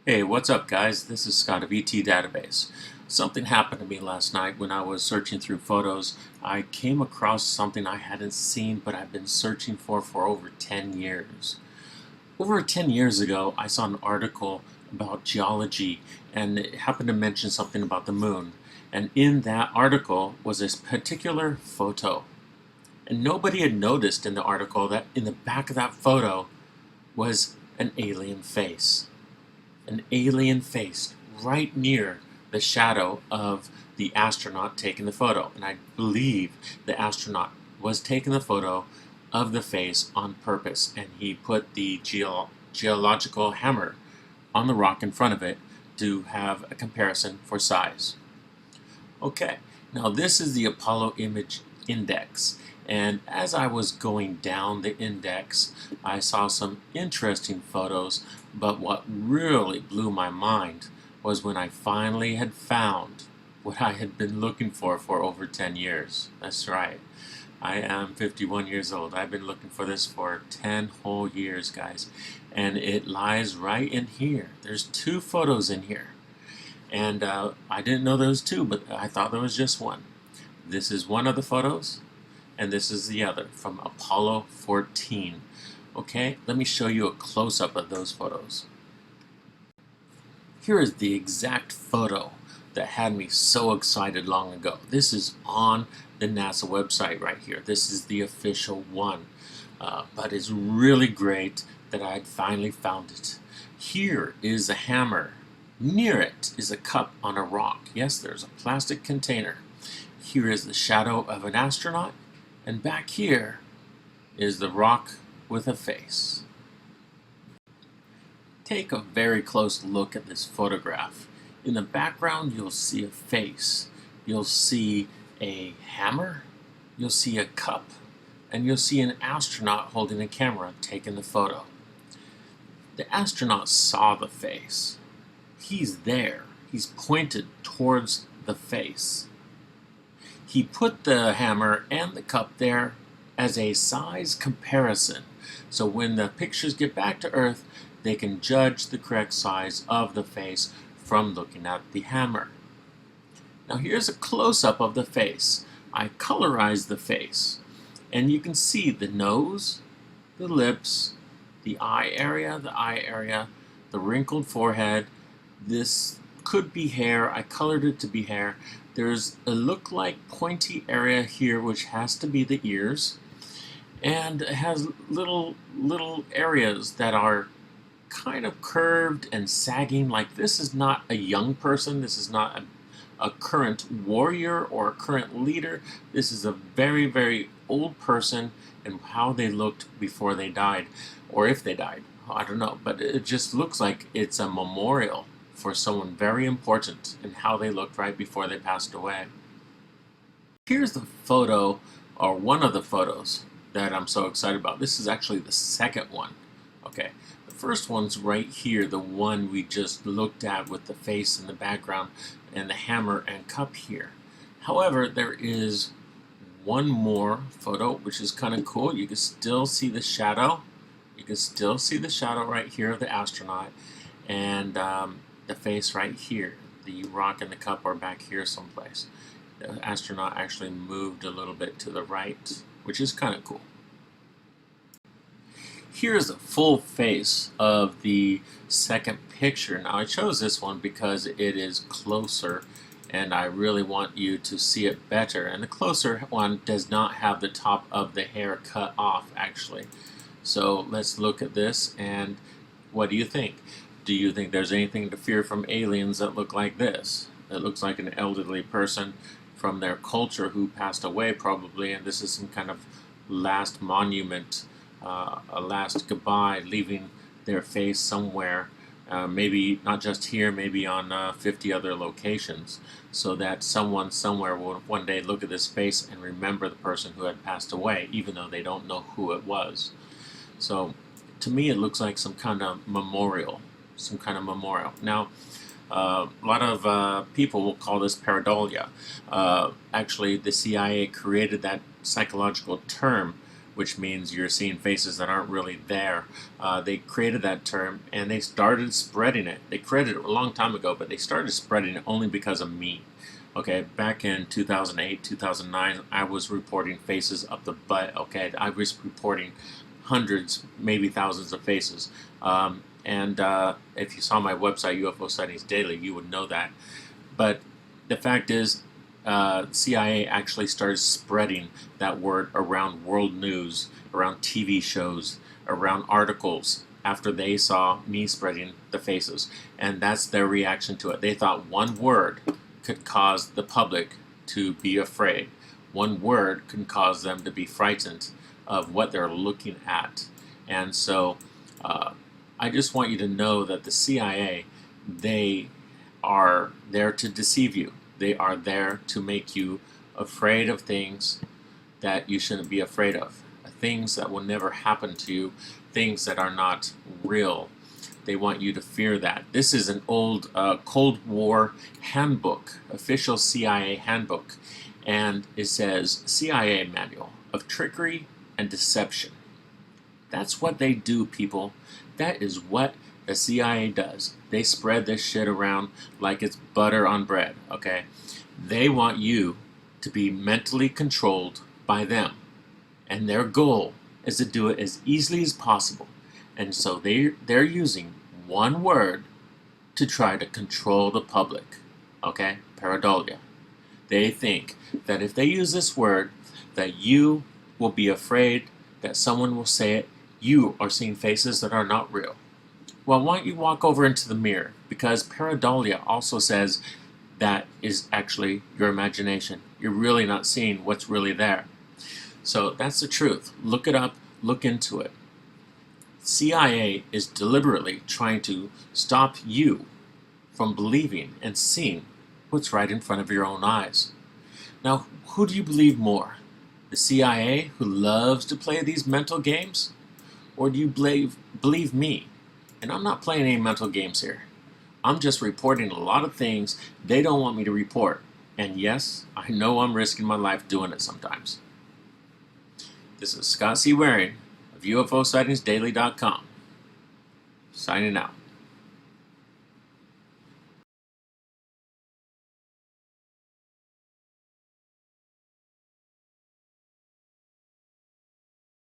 Hey, what's up guys? This is Scott of ET Database. Something happened to me last night when I was searching through photos. I came across something I hadn't seen but I've been searching for over 10 years. Over 10 years ago, I saw an article about geology and it happened to mention something about the moon. And in that article was this particular photo. And nobody had noticed in the article that in the back of that photo was an alien face. An alien face right near the shadow of the astronaut taking the photo. And I believe the astronaut was taking the photo of the face on purpose, and he put the geological hammer on the rock in front of it to have a comparison for size. Okay, now this is the Apollo image index, and as I was going down the index I saw some interesting photos, but what really blew my mind was when I finally had found what I had been looking for over 10 years. That's right, I am 51 years old. I've been looking for this for 10 whole years, guys, and it lies right in here. There's two photos in here. And I didn't know there was two, but I thought there was just one. This is one of the photos, and this is the other from Apollo 14. Okay, let me show you a close-up of those photos. Here is the exact photo that had me so excited long ago. This is on the NASA website right here. This is the official one, but it's really great that I had finally found it. Here is a hammer. Near it is a cup on a rock. Yes, there's a plastic container. Here is the shadow of an astronaut, and back here is the rock with a face. Take a very close look at this photograph. In the background, you'll see a face. You'll see a hammer. You'll see a cup. And you'll see an astronaut holding a camera taking the photo. The astronaut saw the face. He's there. He's pointed towards the face. He put the hammer and the cup there as a size comparison. So when the pictures get back to Earth, they can judge the correct size of the face from looking at the hammer. Now here's a close-up of the face. I colorized the face, and you can see the nose, the lips, the eye area, the wrinkled forehead. This could be hair. I colored it to be hair. There's a look-like pointy area here, which has to be the ears, and it has little areas that are kind of curved and sagging. Like this is not a young person. This is not a current warrior or a current leader. This is a very old person, and how they looked before they died, or if they died, I don't know, but it just looks like it's a memorial for someone very important and how they looked right before they passed away. Here's the photo, or one of the photos, that I'm so excited about. This is actually the second one. Okay, the first one's right here, the one we just looked at with the face in the background and the hammer and cup here. However, there is one more photo which is kind of cool. You can still see the shadow. You can still see the shadow right here of the astronaut, and the face right here. The rock and the cup are back here someplace. The astronaut actually moved a little bit to the right, which is kind of cool. Here's a full face of the second picture. Now I chose this one because it is closer and I really want you to see it better. And the closer one does not have the top of the hair cut off actually. So let's look at this, and what do you think? Do you think there's anything to fear from aliens that look like this? It looks like an elderly person from their culture who passed away probably, and this is some kind of last monument, a last goodbye, leaving their face somewhere, maybe not just here, maybe on 50 other locations, so that someone somewhere will one day look at this face and remember the person who had passed away, even though they don't know who it was. So to me it looks like some kind of memorial. Now, a lot of people will call this pareidolia. Actually, the CIA created that psychological term which means you're seeing faces that aren't really there. They created that term and they started spreading it. They created it a long time ago, but they started spreading it only because of me. Okay, back in 2008, 2009, I was reporting faces up the butt. Okay, I was reporting hundreds, maybe thousands of faces. If you saw my website, UFO Sightings Daily, you would know that. But the fact is, CIA actually started spreading that word around world news, around TV shows, around articles, after they saw me spreading the faces. And that's their reaction to it. They thought one word could cause the public to be afraid. One word can cause them to be frightened of what they're looking at. And so I just want you to know that the CIA, they are there to deceive you. They are there to make you afraid of things that you shouldn't be afraid of. Things that will never happen to you. Things that are not real. They want you to fear that. This is an old Cold War handbook, official CIA handbook. And it says CIA Manual of Trickery and Deception. That's what they do, people. That is what the CIA does. They spread this shit around like it's butter on bread, okay? They want you to be mentally controlled by them. And their goal is to do it as easily as possible. And so they're using one word to try to control the public, okay? Pareidolia. They think that if they use this word, that you will be afraid that someone will say it. You are seeing faces that are not real. Well, why don't you walk over into the mirror? Because pareidolia also says that is actually your imagination. You're really not seeing what's really there. So that's the truth. Look it up. Look into it. CIA is deliberately trying to stop you from believing and seeing what's right in front of your own eyes. Now, who do you believe more? The CIA, who loves to play these mental games? Or do you believe me? And I'm not playing any mental games here. I'm just reporting a lot of things they don't want me to report. And yes, I know I'm risking my life doing it sometimes. This is Scott C. Waring of UFOSightings.daily.com, signing out.